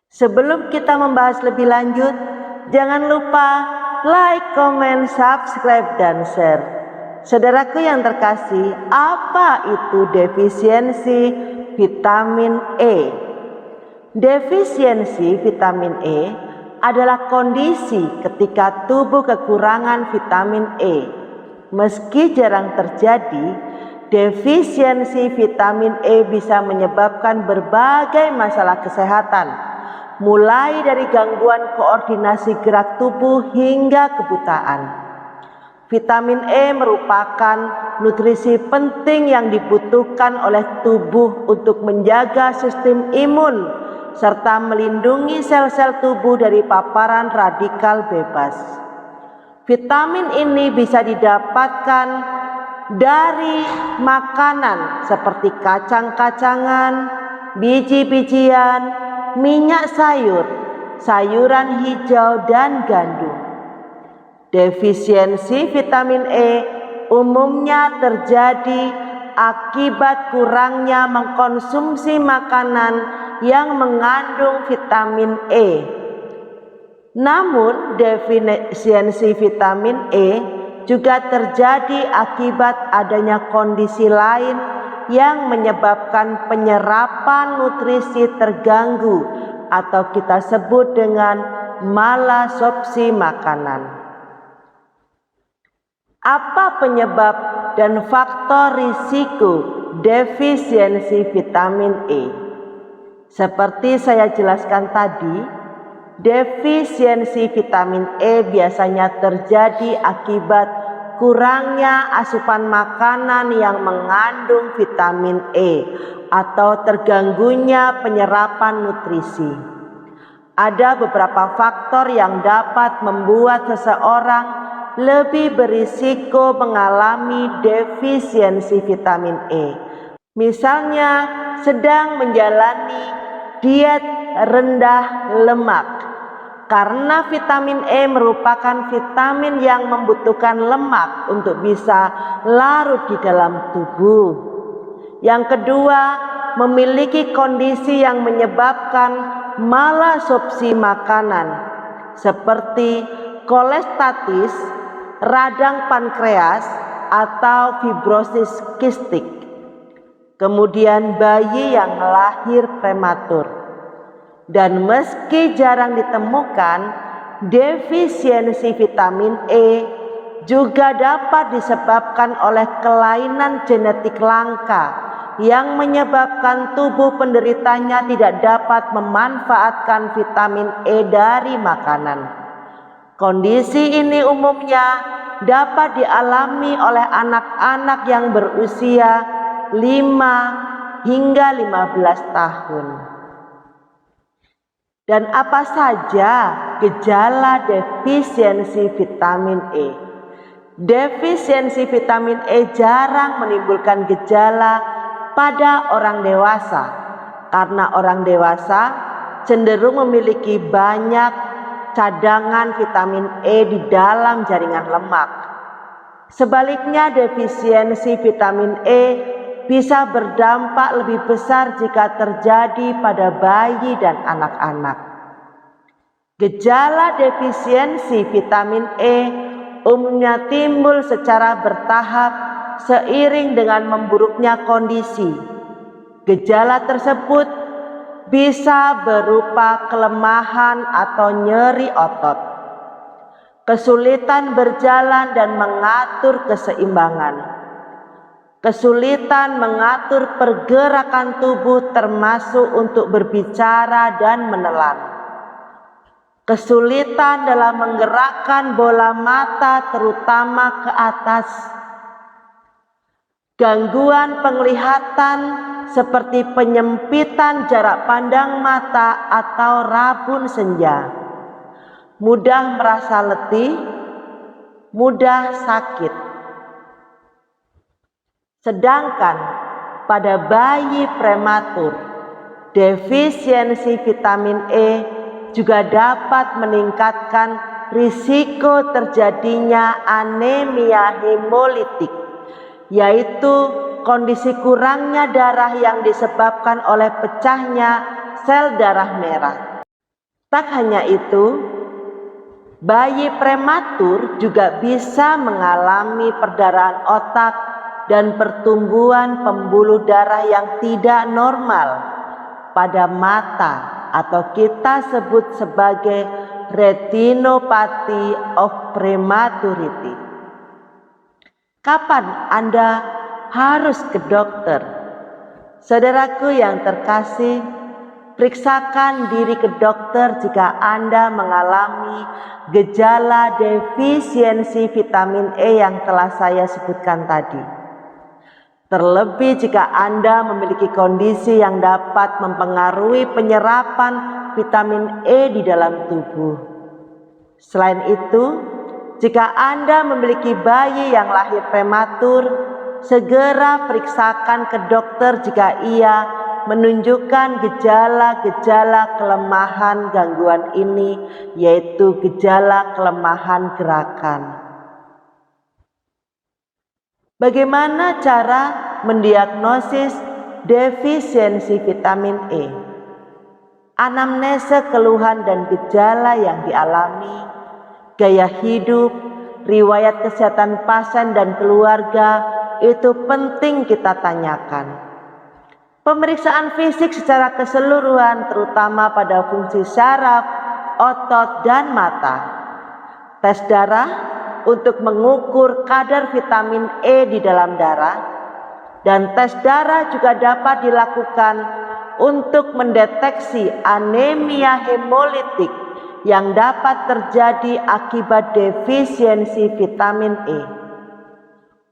Sebelum kita membahas lebih lanjut, jangan lupa like, comment, subscribe, dan share. Saudaraku yang terkasih, apa itu defisiensi vitamin E? Defisiensi vitamin E adalah kondisi ketika tubuh kekurangan vitamin E. Meski jarang terjadi, defisiensi vitamin E bisa menyebabkan berbagai masalah kesehatan, mulai dari gangguan koordinasi gerak tubuh hingga kebutaan. Vitamin E merupakan nutrisi penting yang dibutuhkan oleh tubuh untuk menjaga sistem imun serta melindungi sel-sel tubuh dari paparan radikal bebas. Vitamin ini bisa didapatkan dari makanan seperti kacang-kacangan, biji-bijian, minyak sayur, sayuran hijau, dan gandum. Defisiensi vitamin E umumnya terjadi akibat kurangnya mengkonsumsi makanan yang mengandung vitamin E. Namun, defisiensi vitamin E juga terjadi akibat adanya kondisi lain yang menyebabkan penyerapan nutrisi terganggu atau kita sebut dengan malabsorpsi makanan. Apa penyebab dan faktor risiko defisiensi vitamin E? Seperti saya jelaskan tadi, defisiensi vitamin E biasanya terjadi akibat kurangnya asupan makanan yang mengandung vitamin E atau terganggunya penyerapan nutrisi. Ada beberapa faktor yang dapat membuat seseorang lebih berisiko mengalami defisiensi vitamin E. Misalnya sedang menjalani diet rendah lemak. Karena vitamin E merupakan vitamin yang membutuhkan lemak untuk bisa larut di dalam tubuh. Yang kedua, memiliki kondisi yang menyebabkan malabsorpsi makanan seperti kolestatis, radang pankreas, atau fibrosis kistik. Kemudian bayi yang lahir prematur. Dan meski jarang ditemukan, defisiensi vitamin E juga dapat disebabkan oleh kelainan genetik langka yang menyebabkan tubuh penderitanya tidak dapat memanfaatkan vitamin E dari makanan. Kondisi ini umumnya dapat dialami oleh anak-anak yang berusia 5 hingga 15 tahun. Dan apa saja gejala defisiensi vitamin E? Defisiensi vitamin E jarang menimbulkan gejala pada orang dewasa karena orang dewasa cenderung memiliki banyak cadangan vitamin E di dalam jaringan lemak. Sebaliknya, defisiensi vitamin E bisa berdampak lebih besar jika terjadi pada bayi dan anak-anak. Gejala defisiensi vitamin E umumnya timbul secara bertahap seiring dengan memburuknya kondisi. Gejala tersebut bisa berupa kelemahan atau nyeri otot, kesulitan berjalan dan mengatur keseimbangan, kesulitan mengatur pergerakan tubuh termasuk untuk berbicara dan menelan, kesulitan dalam menggerakkan bola mata terutama ke atas, gangguan penglihatan seperti penyempitan jarak pandang mata atau rabun senja, mudah merasa letih, mudah sakit. Sedangkan pada bayi prematur, defisiensi vitamin E juga dapat meningkatkan risiko terjadinya anemia hemolitik, yaitu kondisi kurangnya darah yang disebabkan oleh pecahnya sel darah merah. Tak hanya itu, bayi prematur juga bisa mengalami perdarahan otak dan pertumbuhan pembuluh darah yang tidak normal pada mata atau kita sebut sebagai retinopathy of prematurity. Kapan Anda harus ke dokter? Saudaraku yang terkasih, periksakan diri ke dokter jika Anda mengalami gejala defisiensi vitamin E yang telah saya sebutkan tadi. Terlebih jika Anda memiliki kondisi yang dapat mempengaruhi penyerapan vitamin E di dalam tubuh. Selain itu, jika Anda memiliki bayi yang lahir prematur, segera periksakan ke dokter jika ia menunjukkan gejala-gejala kelemahan gangguan ini, yaitu gejala kelemahan gerakan. Bagaimana cara mendiagnosis defisiensi vitamin E? Anamnese keluhan dan gejala yang dialami, gaya hidup, riwayat kesehatan pasien dan keluarga itu penting kita tanyakan. Pemeriksaan fisik secara keseluruhan terutama pada fungsi syaraf, otot, dan mata. Tes darah untuk mengukur kadar vitamin E di dalam darah, dan tes darah juga dapat dilakukan untuk mendeteksi anemia hemolitik yang dapat terjadi akibat defisiensi vitamin E.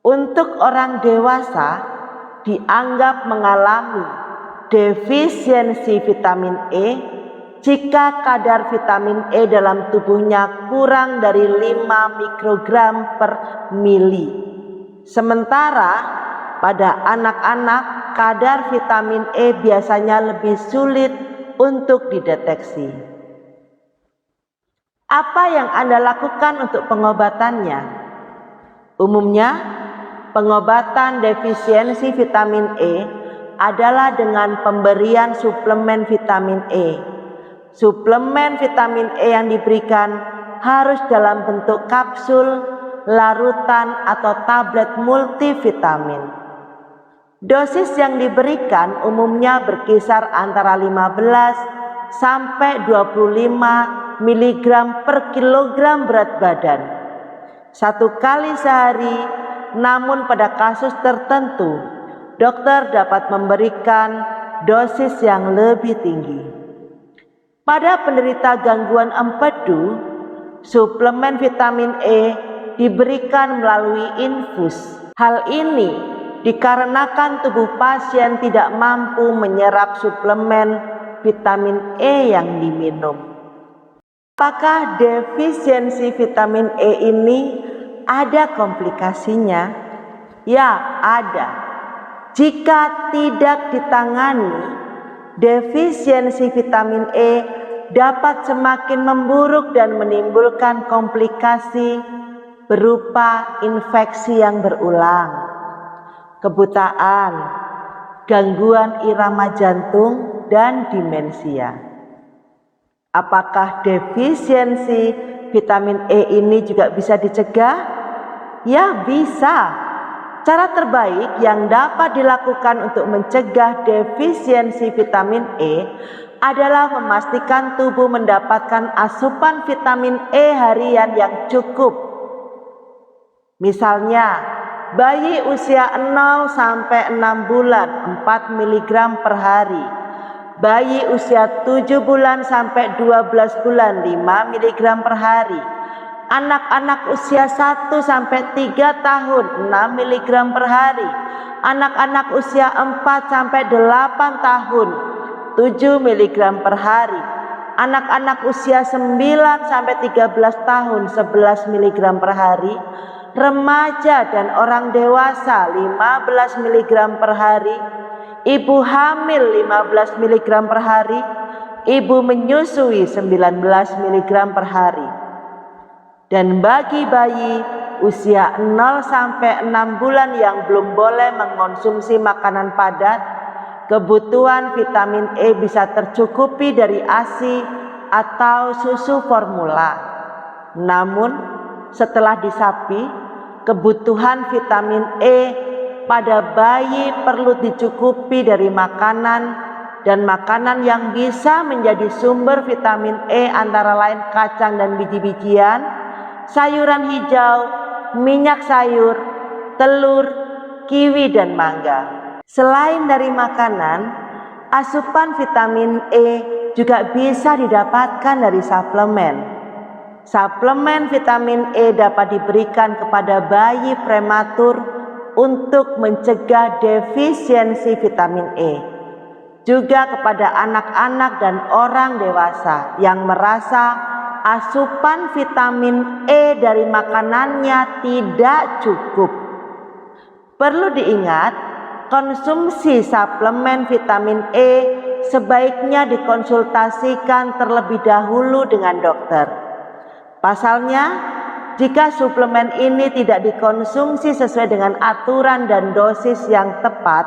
Untuk orang dewasa dianggap mengalami defisiensi vitamin E jika kadar vitamin E dalam tubuhnya kurang dari 5 mikrogram per mili. Sementara pada anak-anak kadar vitamin E biasanya lebih sulit untuk dideteksi. Apa yang Anda lakukan untuk pengobatannya? Umumnya, pengobatan defisiensi vitamin E adalah dengan pemberian suplemen vitamin E. Suplemen vitamin E yang diberikan harus dalam bentuk kapsul, larutan, atau tablet multivitamin. Dosis yang diberikan umumnya berkisar antara 15 sampai 25 mg per kilogram berat badan. 1 kali sehari, namun pada kasus tertentu, dokter dapat memberikan dosis yang lebih tinggi. Pada penderita gangguan empedu, suplemen vitamin E diberikan melalui infus. Hal ini dikarenakan tubuh pasien tidak mampu menyerap suplemen vitamin E yang diminum. Apakah defisiensi vitamin E ini ada komplikasinya? Ya, ada. Jika tidak ditangani, defisiensi vitamin E dapat semakin memburuk dan menimbulkan komplikasi berupa infeksi yang berulang, kebutaan, gangguan irama jantung, dan demensia. Apakah defisiensi vitamin E ini juga bisa dicegah? Ya, bisa. Cara terbaik yang dapat dilakukan untuk mencegah defisiensi vitamin E adalah memastikan tubuh mendapatkan asupan vitamin E harian yang cukup. Misalnya, bayi usia 0 sampai 6 bulan 4 mg per hari. Bayi usia 7 bulan sampai 12 bulan 5 mg per hari. Anak-anak usia 1 sampai 3 tahun 6 mg per hari. Anak-anak usia 4 sampai 8 tahun 7 mg per hari. Anak-anak usia 9 sampai 13 tahun 11 mg per hari. Remaja dan orang dewasa 15 mg per hari. Ibu hamil 15 mg per hari. Ibu menyusui 19 mg per hari. Dan bagi bayi usia 0 sampai 6 bulan yang belum boleh mengonsumsi makanan padat, kebutuhan vitamin E bisa tercukupi dari ASI atau susu formula. Namun, setelah disapi, kebutuhan vitamin E pada bayi perlu dicukupi dari makanan dan makanan yang bisa menjadi sumber vitamin E antara lain kacang dan biji-bijian, sayuran hijau, minyak sayur, telur, kiwi dan mangga. Selain dari makanan, asupan vitamin E juga bisa didapatkan dari suplemen. Suplemen vitamin E dapat diberikan kepada bayi prematur untuk mencegah defisiensi vitamin E. Juga kepada anak-anak dan orang dewasa yang merasa asupan vitamin E dari makanannya tidak cukup. Perlu diingat, konsumsi suplemen vitamin E sebaiknya dikonsultasikan terlebih dahulu dengan dokter. Pasalnya, jika suplemen ini tidak dikonsumsi sesuai dengan aturan dan dosis yang tepat,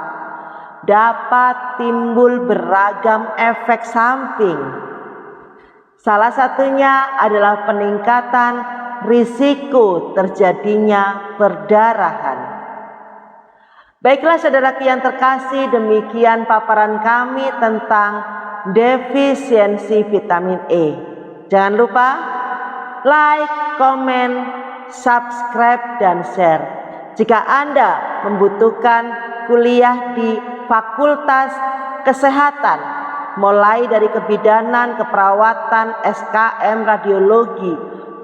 dapat timbul beragam efek samping. Salah satunya adalah peningkatan risiko terjadinya perdarahan. Baiklah saudaraku yang terkasih, demikian paparan kami tentang defisiensi vitamin E. Jangan lupa like, komen, subscribe, dan share. Jika Anda membutuhkan kuliah di Fakultas Kesehatan, mulai dari kebidanan, keperawatan, SKM, radiologi,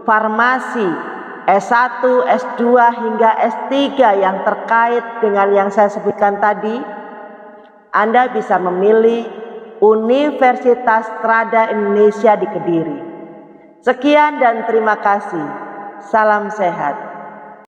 farmasi, S1, S2 hingga S3 yang terkait dengan yang saya sebutkan tadi, Anda bisa memilih Universitas Trada Indonesia di Kediri. Sekian dan terima kasih. Salam sehat.